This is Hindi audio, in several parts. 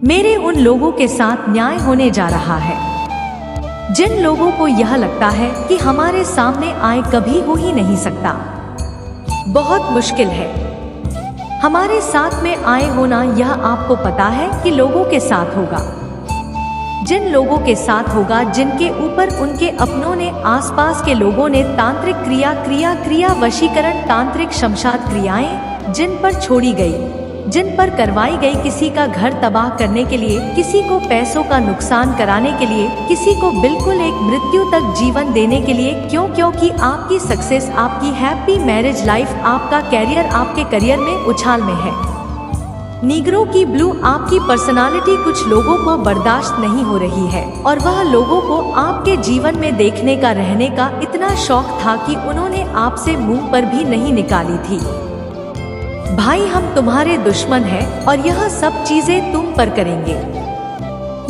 मेरे उन लोगों के साथ न्याय होने जा रहा है जिन लोगों को यह लगता है कि हमारे सामने आए कभी हो ही नहीं सकता। बहुत मुश्किल है हमारे साथ में आए होना। यह आपको पता है कि लोगों के साथ होगा, जिन लोगों के साथ होगा जिनके ऊपर उनके अपनों ने, आसपास के लोगों ने तांत्रिक क्रिया वशीकरण, तांत्रिक शमशाद क्रियाएं जिन पर छोड़ी गई, जिन पर करवाई गई, किसी का घर तबाह करने के लिए, किसी को पैसों का नुकसान कराने के लिए, किसी को बिल्कुल एक मृत्यु तक जीवन देने के लिए। क्यों? क्योंकि आपकी सक्सेस, आपकी हैप्पी मैरिज लाइफ, आपका कैरियर, आपके करियर में उछाल में है। नीग्रो की ब्लू, आपकी पर्सनालिटी कुछ लोगों को बर्दाश्त नहीं हो रही है और वह लोगों को आपके जीवन में देखने का, रहने का इतना शौक था कि उन्होंने आपसे मुंह पर भी नहीं निकाली थी। भाई, हम तुम्हारे दुश्मन हैं और यह सब चीजें तुम पर करेंगे।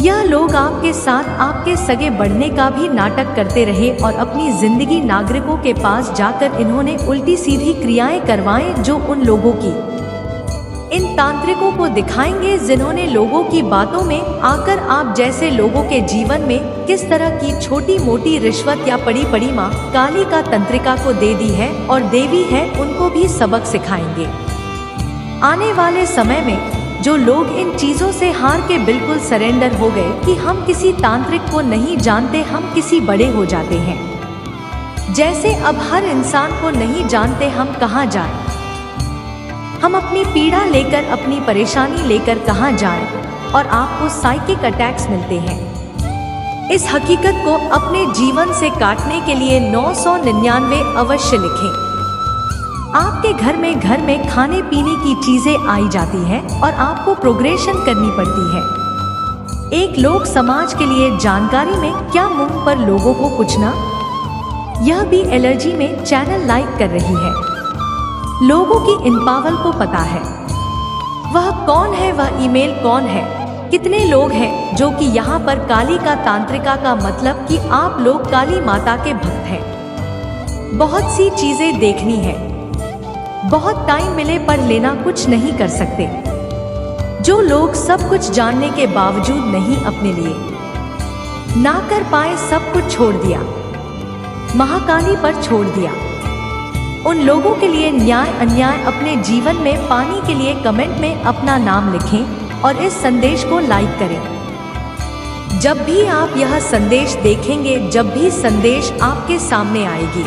यह लोग आपके साथ आपके सगे बढ़ने का भी नाटक करते रहे और अपनी जिंदगी नागरिकों के पास जाकर इन्होंने उल्टी सीधी क्रियाएं करवाएं जो उन लोगों की, इन तांत्रिकों को दिखाएंगे जिन्होंने लोगों की बातों में आकर आप जैसे लोगों के जीवन में किस तरह की छोटी मोटी रिश्वत या पड़ी पड़ी माँ काली का तंत्रिका को दे दी है और देवी है, उनको भी सबक सिखाएंगे। आने वाले समय में जो लोग इन चीजों से हार के बिल्कुल सरेंडर हो गए कि हम किसी तांत्रिक को नहीं जानते, हम किसी बड़े हो जाते हैं। जैसे अब हर इंसान को नहीं जानते हम कहाँ जाएं, हम अपनी पीड़ा लेकर, अपनी परेशानी लेकर कहाँ जाएं और आपको साइकिक अटैक्स मिलते हैं। इस हकीकत को अपने जीवन से काटने के लिए 999 अवश्य लिखें। आपके घर में खाने पीने की चीजें आई जाती हैं और आपको प्रोग्रेशन करनी पड़ती है। एक लोक समाज के लिए जानकारी में क्या मुंह पर लोगों को पूछना, यह भी एलर्जी में चैनल लाइक कर रही है। लोगों की इन पावल को पता है वह कौन है, वह ईमेल कौन है, कितने लोग हैं जो कि यहाँ पर काली का तांत्रिका का मतलब कि आप लोग काली माता के भक्त हैं। बहुत सी चीजें देखनी है, बहुत टाइम मिले पर लेना कुछ नहीं कर सकते। जो लोग सब कुछ जानने के बावजूद नहीं अपने लिए ना कर पाए, सब कुछ छोड़ दिया, महाकाली पर छोड़ दिया। उन लोगों के लिए न्याय अन्याय अपने जीवन में पाने के लिए कमेंट में अपना नाम लिखें और इस संदेश को लाइक करें। जब भी आप यह संदेश देखेंगे, जब भी संदेश आपके सामने आएगी,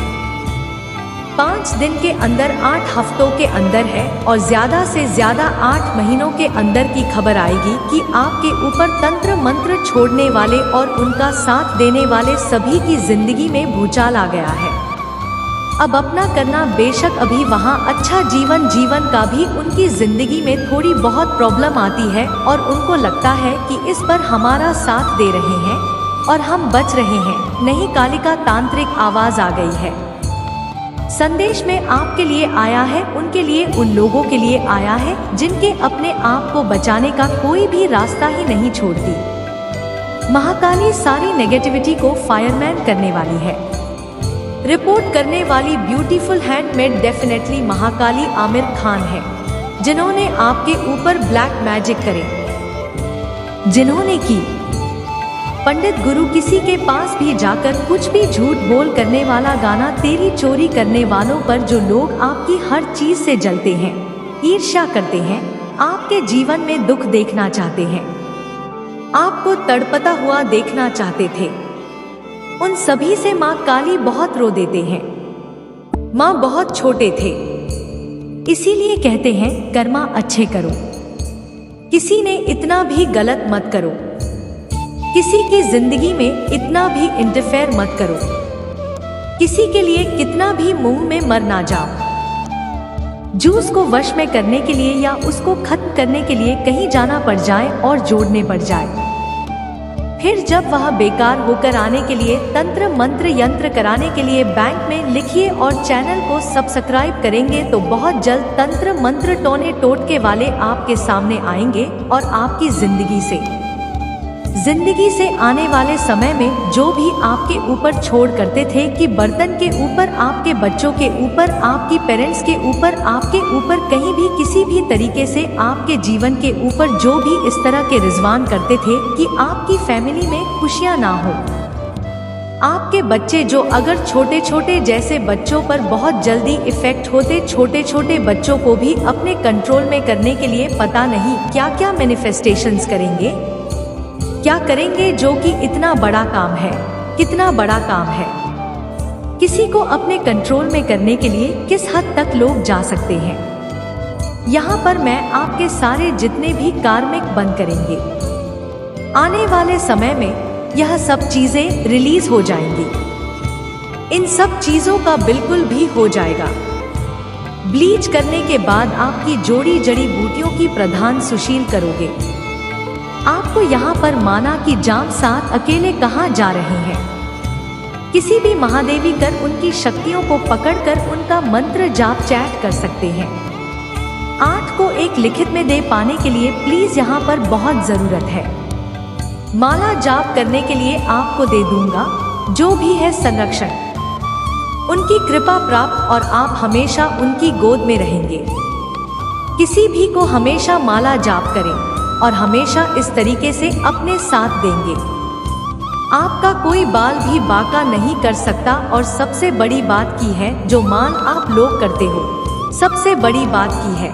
5 दिन के अंदर, 8 हफ्तों के अंदर है और ज्यादा से ज्यादा 8 महीनों के अंदर की खबर आएगी कि आपके ऊपर तंत्र मंत्र छोड़ने वाले और उनका साथ देने वाले सभी की जिंदगी में भूचाल आ गया है। अब अपना करना, बेशक अभी वहाँ अच्छा जीवन का भी उनकी जिंदगी में थोड़ी बहुत प्रॉब्लम आती है और उनको लगता है कि इस पर हमारा साथ दे रहे हैं और हम बच रहे हैं। नहीं, कालिका तांत्रिक आवाज आ गई है। संदेश में आपके लिए आया है, उनके लिए, उन लोगों के लिए आया है जिनके अपने आप को बचाने का कोई भी रास्ता ही नहीं छोड़ती। महाकाली सारी नेगेटिविटी को फायरमैन करने वाली है। रिपोर्ट करने वाली beautiful handmade definitely Mahakali Aamir Khan है, जिन्होंने आपके ऊपर ब्लैक मैजिक करे, जिन्होंने की पंडित गुरु किसी के पास भी जाकर कुछ भी झूठ बोल करने वाला गाना, तेरी चोरी करने वालों पर जो लोग आपकी हर चीज से जलते हैं, ईर्ष्या करते हैं, आपके जीवन में दुख देखना चाहते हैं, आपको तड़पता हुआ देखना चाहते थे, उन सभी से माँ काली बहुत रो देते हैं। माँ बहुत छोटे थे, इसीलिए कहते हैं कर्मा अच्छे करो, किसी ने इतना भी गलत मत करो, किसी की जिंदगी में इतना भी इंटरफेयर मत करो, किसी के लिए कितना भी मुंह में मर ना जाओ। जूस को वश में करने के लिए या उसको खत्म करने के लिए कहीं जाना पड़ जाए और जोड़ने पड़ जाए, फिर जब वह बेकार होकर आने के लिए तंत्र मंत्र यंत्र कराने के लिए बैंक में लिखिए और चैनल को सब्सक्राइब करेंगे तो बहुत जल्द तंत्र मंत्र टोने टोटके वाले आपके सामने आएंगे और आपकी जिंदगी से जिंदगी से आने वाले समय में जो भी आपके ऊपर छोड़ करते थे कि बर्तन के ऊपर, आपके बच्चों के ऊपर, आपकी पेरेंट्स के ऊपर, आपके ऊपर कहीं भी किसी भी तरीके से आपके जीवन के ऊपर जो भी इस तरह के रिजवान करते थे कि आपकी फैमिली में खुशियां ना हो। आपके बच्चे जो अगर छोटे छोटे जैसे बच्चों पर बहुत जल्दी इफेक्ट होते, छोटे छोटे बच्चों को भी अपने कंट्रोल में करने के लिए पता नहीं क्या क्या मैनिफेस्टेशंस करेंगे, क्या करेंगे, जो कि इतना बड़ा काम है, कितना बड़ा काम है। किसी को अपने कंट्रोल में करने के लिए किस हद तक लोग जा सकते हैं। यहाँ पर मैं आपके सारे जितने भी कार्मिक बंद करेंगे। आने वाले समय में यह सब चीजें रिलीज हो जाएंगी। इन सब चीजों का बिल्कुल भी हो जाएगा। ब्लीच करने के बाद आपकी जोड़ी जड़ी बूटियों की प्रधान सुशील करोगे। आपको यहाँ पर माना कि जाम साथ अकेले कहाँ जा रहे हैं। किसी भी महादेवी कर उनकी शक्तियों को पकड़कर उनका मंत्र जाप चैट कर सकते हैं। 8 को 1 लिखित में दे पाने के लिए प्लीज यहाँ पर बहुत जरूरत है। माला जाप करने के लिए आपको दे दूंगा जो भी है संरक्षण, उनकी कृपा प्राप्त, और आप हमेशा उनकी गोद में रहेंगे। किसी भी को हमेशा माला जाप करें और हमेशा इस तरीके से अपने साथ देंगे। आपका कोई बाल भी बांका नहीं कर सकता। और सबसे बड़ी बात की है जो मान आप लोग करते हो, सबसे बड़ी बात की है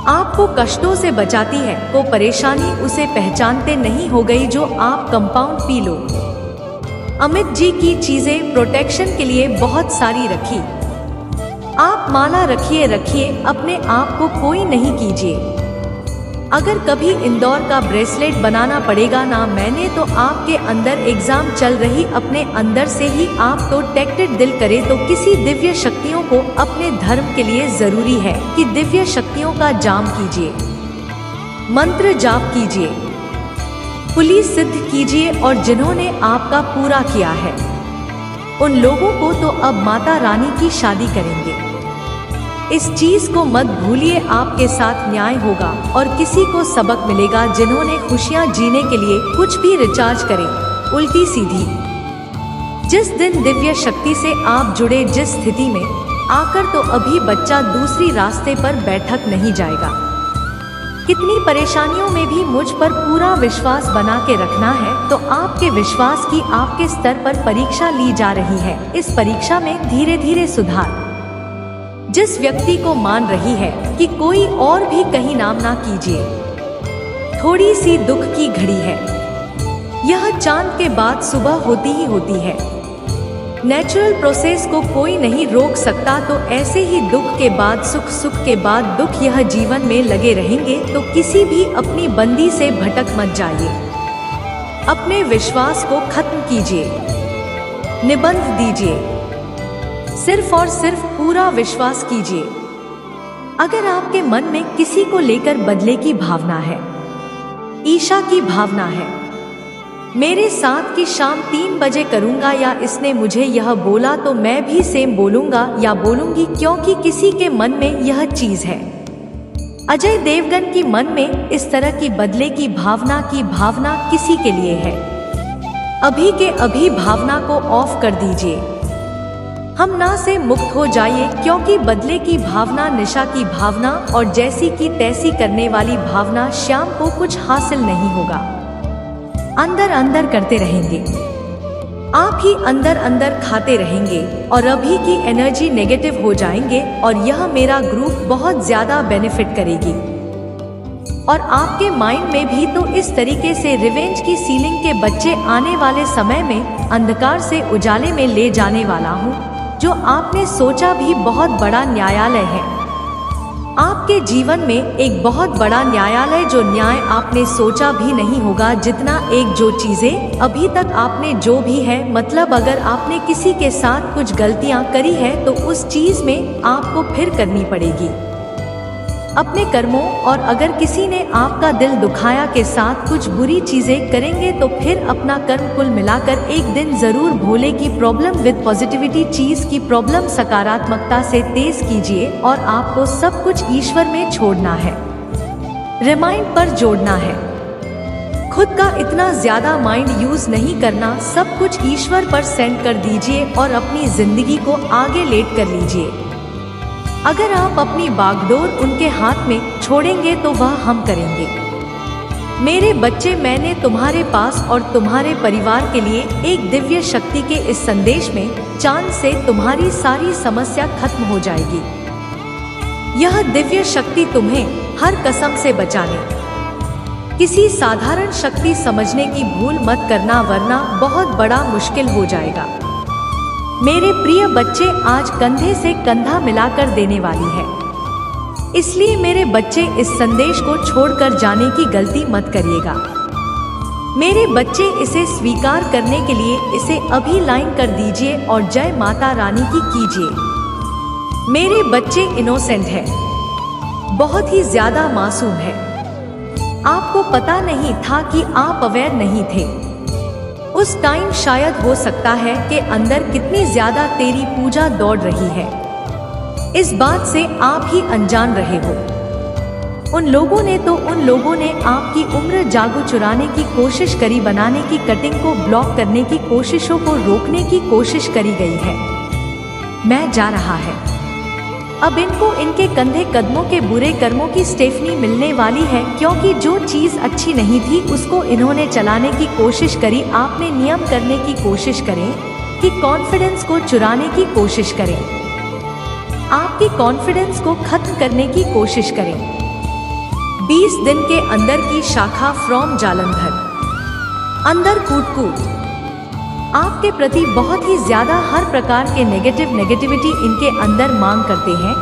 आपको कष्टों से बचाती है। को परेशानी उसे पहचानते नहीं हो गई जो आप compound P low. Amit ji की चीजें प्रोटेक्शन के लिए बहुत सारी रखी। आप माला रखिए, अपने आप को कोई नहीं कीजिए। अगर कभी इंदौर का ब्रेसलेट बनाना पड़ेगा ना मैंने, तो आपके अंदर एग्जाम चल रही, अपने अंदर से ही आप तो टेक्टेड दिल करे तो किसी दिव्य शक्तियों को अपने धर्म के लिए जरूरी है कि दिव्य शक्तियों का जाम कीजिए, मंत्र जाप कीजिए, पुलिस सिद्ध कीजिए। और जिन्होंने आपका पूरा किया है उन लोगों को तो अब माता रानी की शादी करेंगे। इस चीज को मत भूलिए, आपके साथ न्याय होगा और किसी को सबक मिलेगा। जिन्होंने खुशियां जीने के लिए कुछ भी रिचार्ज करें उल्टी सीधी। जिस दिन दिव्य शक्ति से आप जुड़े जिस स्थिति में आकर, तो अभी बच्चा दूसरी रास्ते पर बैठक नहीं जाएगा। कितनी परेशानियों में भी मुझ पर पूरा विश्वास बना के रखना है। तो आपके विश्वास की आपके स्तर पर परीक्षा ली जा रही है। इस परीक्षा में धीरे धीरे सुधार। जिस व्यक्ति को मान रही है कि कोई और भी कहीं नाम ना कीजिए, थोड़ी सी दुख की घड़ी है। यह चांद के बाद सुबह होती ही होती है। नेचुरल प्रोसेस को कोई नहीं रोक सकता। तो ऐसे ही दुख के बाद सुख, सुख के बाद दुख, यह जीवन में लगे रहेंगे। तो किसी भी अपनी बंदी से भटक मत जाइए। अपने विश्वास को खत्म कीजिए, निबंध दीजिए, सिर्फ और सिर्फ पूरा विश्वास कीजिए। अगर आपके मन में किसी को लेकर बदले की भावना है, ईर्ष्या की भावना है, मेरे साथ की शाम 3 बजे करूंगा या इसने मुझे यह बोला तो मैं भी सेम बोलूंगा या बोलूंगी, क्योंकि किसी के मन में यह चीज है। अजय देवगन की मन में इस तरह की बदले की भावना किसी के लिए है। अभी के अभी भावना को ऑफ कर दीजिए, हम ना से मुक्त हो जाइए। क्योंकि बदले की भावना, निशा की भावना और जैसी की तैसी करने वाली भावना, शाम को कुछ हासिल नहीं होगा। अंदर अंदर करते रहेंगे, आप ही अंदर अंदर खाते रहेंगे और अभी की एनर्जी नेगेटिव हो जाएंगे। और यह मेरा ग्रुप बहुत ज्यादा बेनिफिट करेगी। और आपके माइंड में भी तो इस तरीके से रिवेंज की सीलिंग के बच्चे आने वाले समय में अंधकार से उजाले में ले जाने वाला हूँ। जो आपने सोचा भी बहुत बड़ा न्यायालय है आपके जीवन में, एक बहुत बड़ा न्यायालय, जो न्याय आपने सोचा भी नहीं होगा जितना। एक जो चीजें अभी तक आपने जो भी है, मतलब अगर आपने किसी के साथ कुछ गलतियां करी है तो उस चीज में आपको फिर करनी पड़ेगी अपने कर्मों। और अगर किसी ने आपका दिल दुखाया के साथ कुछ बुरी चीजें करेंगे तो फिर अपना कर्म कुल मिलाकर एक दिन जरूर भोले की प्रॉब्लम विद पॉजिटिविटी, चीज की प्रॉब्लम सकारात्मकता से तेज कीजिए। और आपको सब कुछ ईश्वर में छोड़ना है, रिमाइंड पर जोड़ना है। खुद का इतना ज्यादा माइंड यूज नहीं करना, सब कुछ ईश्वर पर सेंड कर दीजिए और अपनी जिंदगी को आगे लेट कर लीजिए। अगर आप अपनी बागडोर उनके हाथ में छोड़ेंगे तो वह हम करेंगे। मेरे बच्चे, मैंने तुम्हारे पास और तुम्हारे परिवार के लिए एक दिव्य शक्ति के इस संदेश में चांद से तुम्हारी सारी समस्या खत्म हो जाएगी। यह दिव्य शक्ति तुम्हें हर कसम से बचाने, किसी साधारण शक्ति समझने की भूल मत करना, वरना बहुत बड़ा मुश्किल हो जाएगा। मेरे प्रिय बच्चे, आज कंधे से कंधा मिलाकर देने वाली है, इसलिए मेरे बच्चे इस संदेश को छोड़कर जाने की गलती मत करिएगा। मेरे बच्चे, इसे स्वीकार करने के लिए इसे अभी लाइन कर दीजिए और जय माता रानी की कीजिए। मेरे बच्चे इनोसेंट है, बहुत ही ज्यादा मासूम है। आपको पता नहीं था कि आप अवेयर नहीं थे। उस टाइम शायद हो सकता है कि अंदर कितनी ज्यादा तेरी पूजा दौड़ रही है, इस बात से आप ही अनजान रहे हो। उन लोगों ने आपकी उम्र जागो चुराने की कोशिश करी, बनाने की कटिंग को ब्लॉक करने की कोशिशों को रोकने की कोशिश करी गई है। मैं जा रहा है, अब इनको इनके कंधे कदमों के बुरे कर्मों की स्टेफनी मिलने वाली है, क्योंकि जो चीज अच्छी नहीं थी उसको इन्होंने चलाने की कोशिश करी। आपने नियम करने की कोशिश करें कि कॉन्फिडेंस को चुराने की कोशिश करें, आपकी कॉन्फिडेंस को खत्म करने की कोशिश करें। 20 दिन के अंदर की शाखा फ्रॉम जालंधर, अंदर कूट आपके प्रति बहुत ही ज्यादा हर प्रकार के नेगेटिविटी इनके अंदर मांग करते हैं,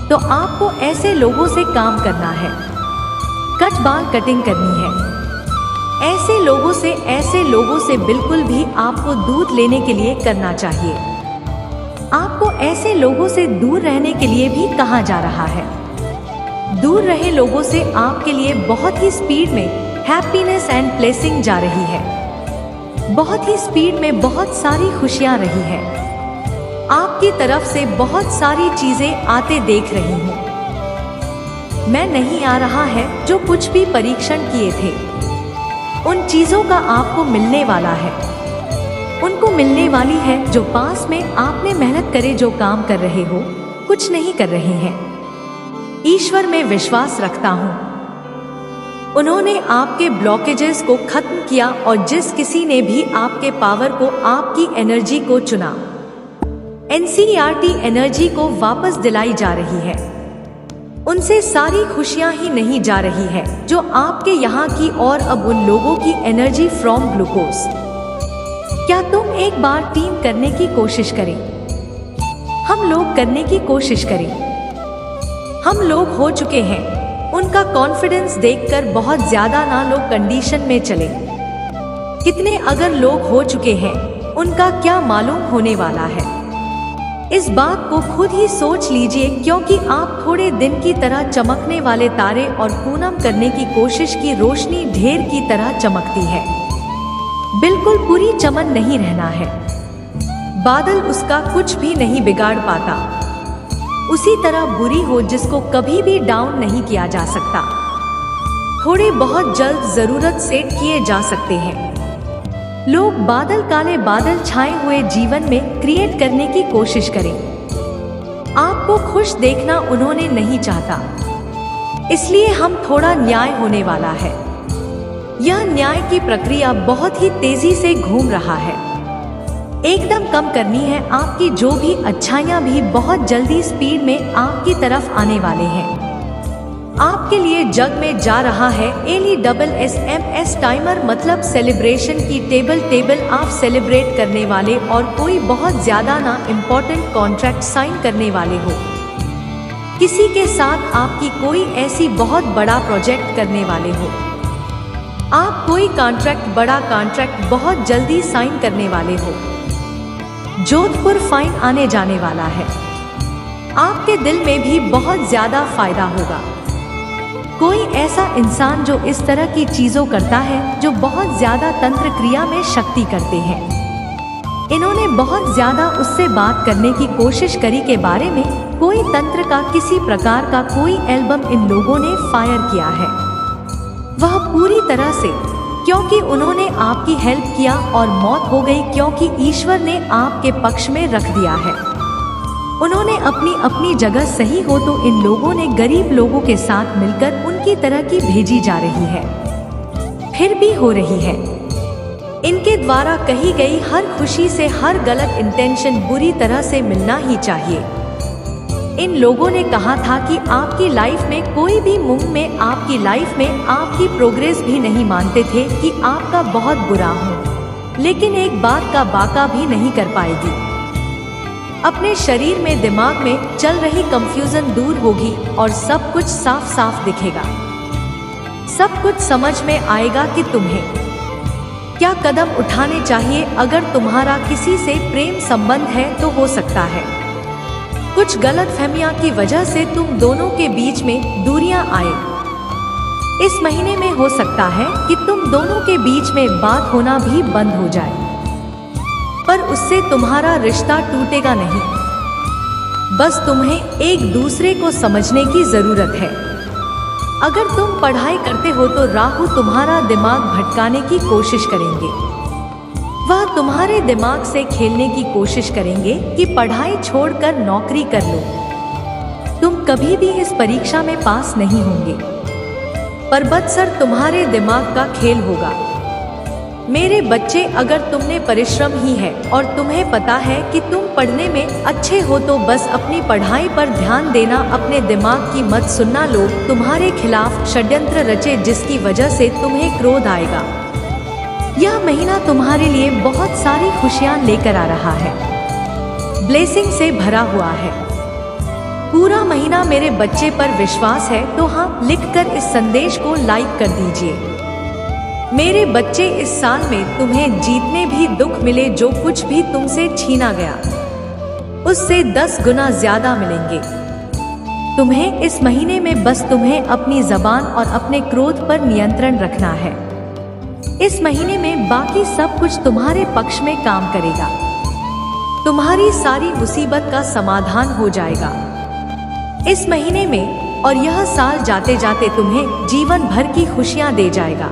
तो आपको ऐसे लोगों से काम करना है, कट बाल कटिंग करनी है। ऐसे लोगों से बिल्कुल भी आपको दूर लेने के लिए करना चाहिए। आपको ऐसे लोगों से दूर रहने के लिए भी कहा जा रहा है। दूर रहे लोगों से आपके लिए बहुत ही स्पीड में हैप्पीनेस एंड ब्लेसिंग जा रही है, बहुत ही स्पीड में बहुत सारी खुशियां रही है। आपकी तरफ से बहुत सारी चीजें आते देख रही हूँ। मैं नहीं आ रहा है जो कुछ भी परीक्षण किए थे, उन चीजों का आपको मिलने वाला है, उनको मिलने वाली है जो पास में आपने मेहनत करे, जो काम कर रहे हो, कुछ नहीं कर रहे हैं। ईश्वर में विश्वास रखता हूँ, उन्होंने आपके ब्लॉकेजेस को खत्म किया और जिस किसी ने भी आपके पावर को, आपकी एनर्जी को चुना, एनसीईआरटी एनर्जी को वापस दिलाई जा रही है। उनसे सारी खुशियां ही नहीं जा रही है जो आपके यहाँ की, और अब उन लोगों की एनर्जी फ्रॉम ग्लूकोज। क्या तुम एक बार टीम करने की कोशिश करें, हम लोग करने की कोशिश करें। हम लोग हो चुके हैं, उनका कॉन्फिडेंस देखकर बहुत ज्यादा ना लोग कंडीशन में चले। कितने अगर लोग हो चुके हैं, उनका क्या मालूम होने वाला है। इस बात को खुद ही सोच लीजिए, क्योंकि आप थोड़े दिन की तरह चमकने वाले तारे और पूनम करने की कोशिश की रोशनी ढेर की तरह चमकती है, बिल्कुल पूरी चमन नहीं रहना है। बादल उसका कुछ भी नहीं बिगाड़ पाता, उसी तरह बुरी हो जिसको कभी भी डाउन नहीं किया जा सकता। थोड़े बहुत जल्द जरूरत सेट किए जा सकते हैं। लोग बादल, काले बादल छाए हुए जीवन में क्रिएट करने की कोशिश करें। आपको खुश देखना उन्होंने नहीं चाहता, इसलिए हम थोड़ा न्याय होने वाला है। यह न्याय की प्रक्रिया बहुत ही तेजी से घूम रहा है, एकदम कम करनी है। आपकी जो भी अच्छाइयाँ भी बहुत जल्दी स्पीड में आपकी तरफ आने वाले हैं। आपके लिए जग में जा रहा है LESSMS टाइमर, मतलब सेलिब्रेशन की टेबल आप सेलिब्रेट करने वाले और कोई बहुत ज्यादा ना इम्पोर्टेंट कॉन्ट्रैक्ट साइन करने वाले हो। किसी के साथ आपकी कोई ऐसी बहुत बड़ा प्रोजेक्ट करने वाले हो। आप कोई कॉन्ट्रैक्ट, बड़ा कॉन्ट्रैक्ट बहुत जल्दी साइन करने वाले हो। जोधपुर फाइन आने जाने वाला है। आपके दिल में भी बहुत ज्यादा फायदा होगा। कोई ऐसा इंसान जो इस तरह की चीजों करता है, जो बहुत ज्यादा तंत्र क्रिया में शक्ति करते हैं। इन्होंने बहुत ज्यादा उससे बात करने की कोशिश करी के बारे में। कोई तंत्र का, किसी प्रकार का कोई एल्बम इन लोगों ने फायर किया है। वह पूरी तरह से क्योंकि उन्होंने आपकी हेल्प किया और मौत हो गई क्योंकि ईश्वर ने आपके पक्ष में रख दिया है। उन्होंने अपनी अपनी जगह सही हो तो इन लोगों ने गरीब लोगों के साथ मिलकर उनकी तरक्की भेजी जा रही है, फिर भी हो रही है। इनके द्वारा कही गई हर खुशी से हर गलत इंटेंशन बुरी तरह से मिलना ही चाहिए। इन लोगों ने कहा था कि आपकी लाइफ में कोई भी मुंह में आपकी लाइफ में आपकी प्रोग्रेस भी नहीं मानते थे कि आपका बहुत बुरा हो, लेकिन एक बात का बाका भी नहीं कर पाएगी। अपने शरीर में दिमाग में चल रही कंफ्यूजन दूर होगी और सब कुछ साफ साफ दिखेगा। सब कुछ समझ में आएगा कि तुम्हें क्या कदम उठाने चाहिए। अगर तुम्हारा किसी से प्रेम संबंध है तो हो सकता है कुछ गलतफहमियां की वजह से तुम दोनों के बीच में दूरियां आए। इस महीने में हो सकता है कि तुम दोनों के बीच में बात होना भी बंद हो जाए, पर उससे तुम्हारा रिश्ता टूटेगा नहीं। बस तुम्हें एक दूसरे को समझने की जरूरत है। अगर तुम पढ़ाई करते हो तो राहु तुम्हारा दिमाग भटकाने की कोशिश करेंगे। वह तुम्हारे दिमाग से खेलने की कोशिश करेंगे कि पढ़ाई छोड़कर नौकरी कर लो। तुम कभी भी इस परीक्षा में पास नहीं होंगे, पर बदसर तुम्हारे दिमाग का खेल होगा। मेरे बच्चे, अगर तुमने परिश्रम ही है और तुम्हें पता है कि तुम पढ़ने में अच्छे हो तो बस अपनी पढ़ाई पर ध्यान देना, अपने दिमाग की मत सुनना। लोग तुम्हारे खिलाफ षड्यंत्र रचे जिसकी वजह से तुम्हें क्रोध आएगा। यह महीना तुम्हारे लिए बहुत सारी खुशियां लेकर आ रहा है, ब्लेसिंग से भरा हुआ है। पूरा महीना मेरे बच्चे पर विश्वास है तो हाँ लिखकर इस संदेश को लाइक कर दीजिए। मेरे बच्चे, इस साल में तुम्हें जितने भी दुख मिले, जो कुछ भी तुमसे छीना गया, उससे 10 गुना ज्यादा मिलेंगे। तुम्हें इस महीने में बस तुम्हें अपनी जबान और अपने क्रोध पर नियंत्रण रखना है। इस महीने में बाकी सब कुछ तुम्हारे पक्ष में काम करेगा। तुम्हारी सारी मुसीबत का समाधान हो जाएगा इस महीने में, और यह साल जाते जाते तुम्हें जीवन भर की खुशियां दे जाएगा।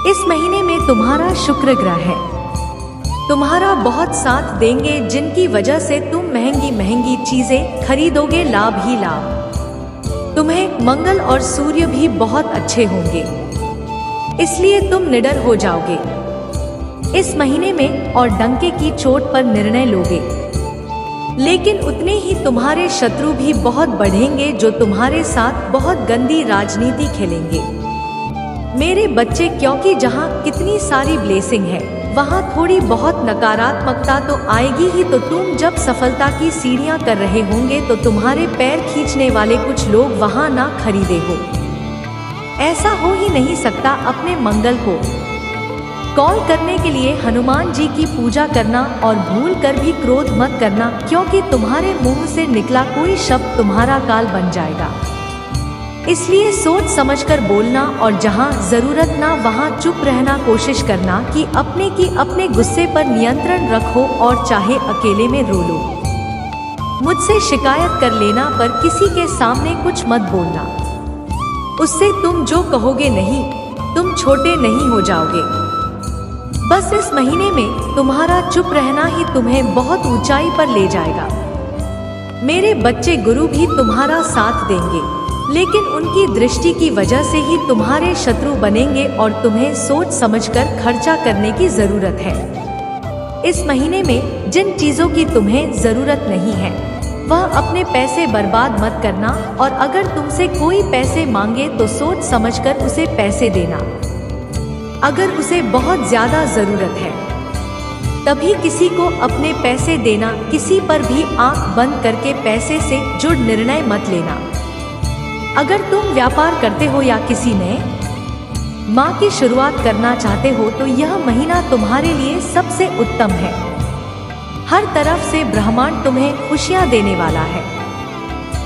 इस महीने में तुम्हारा शुक्र ग्रह है, तुम्हारा बहुत साथ देंगे, जिनकी वजह से तुम महंगी महंगी चीजें खरीदोगे। लाभ ही लाभ। तुम्हें मंगल और सूर्य भी बहुत अच्छे होंगे, इसलिए तुम निडर हो जाओगे इस महीने में और डंके की चोट पर निर्णय लोगे। लेकिन उतने ही तुम्हारे शत्रु भी बहुत बढ़ेंगे जो तुम्हारे साथ बहुत गंदी राजनीति खेलेंगे। मेरे बच्चे, क्योंकि जहाँ कितनी सारी ब्लेसिंग है वहाँ थोड़ी बहुत नकारात्मकता तो आएगी ही। तो तुम जब सफलता की सीढ़ियाँ कर रहे होंगे तो तुम्हारे पैर खींचने वाले कुछ लोग वहाँ ना खरीदे हो। ऐसा हो ही नहीं सकता। अपने मंगल को कॉल करने के लिए हनुमान जी की पूजा करना और भूल कर भी क्रोध मत करना, क्योंकि तुम्हारे मुंह से निकला कोई शब्द तुम्हारा काल बन जाएगा। इसलिए सोच समझकर बोलना और जहां जरूरत ना वहां चुप रहना कोशिश करना कि अपने गुस्से पर नियंत्रण रखो और चाहे अकेले में रो लो। मुझसे शिकायत कर लेना, पर किसी के सामने कुछ मत बोलना। उससे तुम जो कहोगे नहीं, तुम छोटे नहीं हो जाओगे। बस इस महीने में तुम्हारा चुप रहना ही तुम्हें बहुत ऊंचाई पर ले जाएगा। मेरे बच्चे, गुरु भी तुम्हारा साथ देंगे, लेकिन उनकी दृष्टि की वजह से ही तुम्हारे शत्रु बनेंगे और तुम्हें सोच समझकर खर्चा करने की जरूरत है। इस महीने में जिन चीजों की तुम्हें जरूरत नहीं है वह अपने पैसे बर्बाद मत करना, और अगर तुमसे कोई पैसे मांगे तो सोच समझकर उसे पैसे देना। अगर उसे बहुत ज्यादा जरूरत है तभी किसी को अपने पैसे देना। किसी पर भी आंख बंद करके पैसे से जुड़ निर्णय मत लेना। अगर तुम व्यापार करते हो या किसी नए माह की शुरुआत करना चाहते हो तो यह महीना तुम्हारे लिए सबसे उत्तम है। हर तरफ से ब्रह्मांड तुम्हें खुशियां देने वाला है।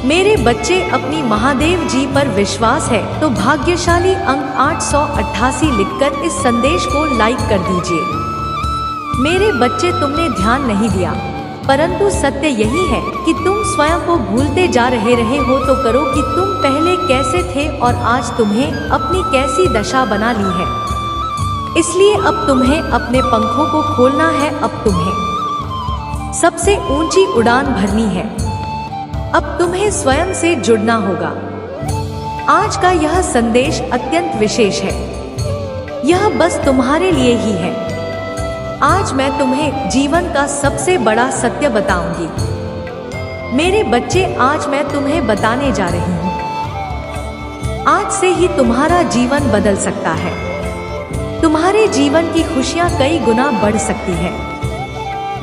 मेरे बच्चे, अपनी महादेव जी पर विश्वास है तो भाग्यशाली अंक 888 लिखकर इस संदेश को लाइक कर दीजिए। मेरे बच्चे, तुमने ध्यान नहीं दिया, परंतु सत्य यही है कि तुम स्वयं को भूलते जा रहे हो। तो करो कि तुम पहले कैसे थे और आज तुम्हें अपनी कैसी दशा बना ली है। इसलिए अब तुम्हें अपने पंखों को खोलना है। अब तुम्हें सबसे ऊंची उड़ान भरनी है। अब तुम्हें स्वयं से जुड़ना होगा। आज का यह संदेश अत्यंत विशेष है। यह बस तुम्हारे लिए ही है। आज मैं तुम्हें जीवन का सबसे बड़ा सत्य बताऊंगी। मेरे बच्चे, आज मैं तुम्हें बताने जा रही हूँ। आज से ही तुम्हारा जीवन बदल सकता है। तुम्हारे जीवन की खुशियाँ कई गुना बढ़ सकती है।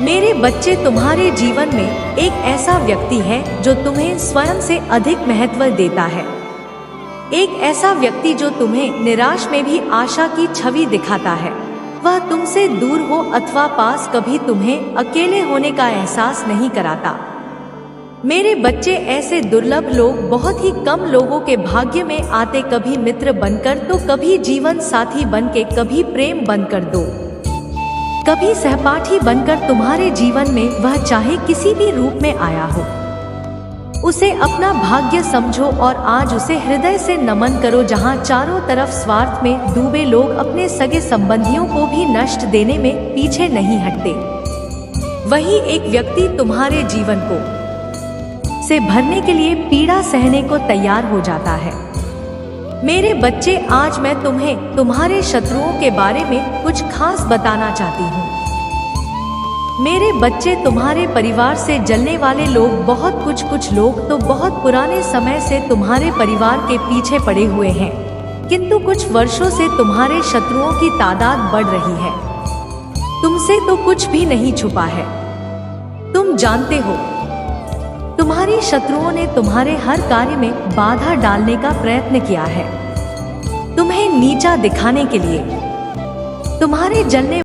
मेरे बच्चे, तुम्हारे जीवन में एक ऐसा व्यक्ति है जो तुम्हें स्वयं से अधिक महत्व देता है। एक ऐसा व्यक्ति जो तुम्हें निराश में भी आशा की छवि दिखाता है। वह तुमसे दूर हो अथवा पास, कभी तुम्हें अकेले होने का एहसास नहीं कराता। मेरे बच्चे, ऐसे दुर्लभ लोग बहुत ही कम लोगों के भाग्य में आते, कभी मित्र बनकर तो कभी जीवन साथी बनके, कभी प्रेम बनकर दो, कभी सहपाठी बनकर तुम्हारे जीवन में वह चाहे किसी भी रूप में आया हो। उसे अपना भाग्य समझो और आज उसे हृदय से नमन करो। जहां चारों तरफ स्वार्थ में डूबे लोग अपने सगे संबंधियों को भी नष्ट देने में पीछे नहीं हटते, वही एक व्यक्ति तुम्हारे जीवन को से भरने के लिए पीड़ा सहने को तैयार हो जाता है। मेरे बच्चे, आज मैं तुम्हें तुम्हारे शत्रुओं के बारे में कुछ खास बताना चाहती हूँ। मेरे बच्चे, तुम्हारे परिवार से जलने वाले लोग कुछ लोग तो बहुत पुराने समय से तुम्हारे परिवार के पीछे पड़े हुए हैं, किंतु कुछ वर्षों से तुम्हारे शत्रुओं की तादाद बढ़ रही है। तुमसे तो कुछ भी नहीं छुपा है। तुम जानते हो, तुम्हारी शत्रुओं ने तुम्हारे हर कार्य में बाधा डालने का प्रयत्न किया है, तुम्हें नीचा दिखाने के लिए। तुम्हारे जलने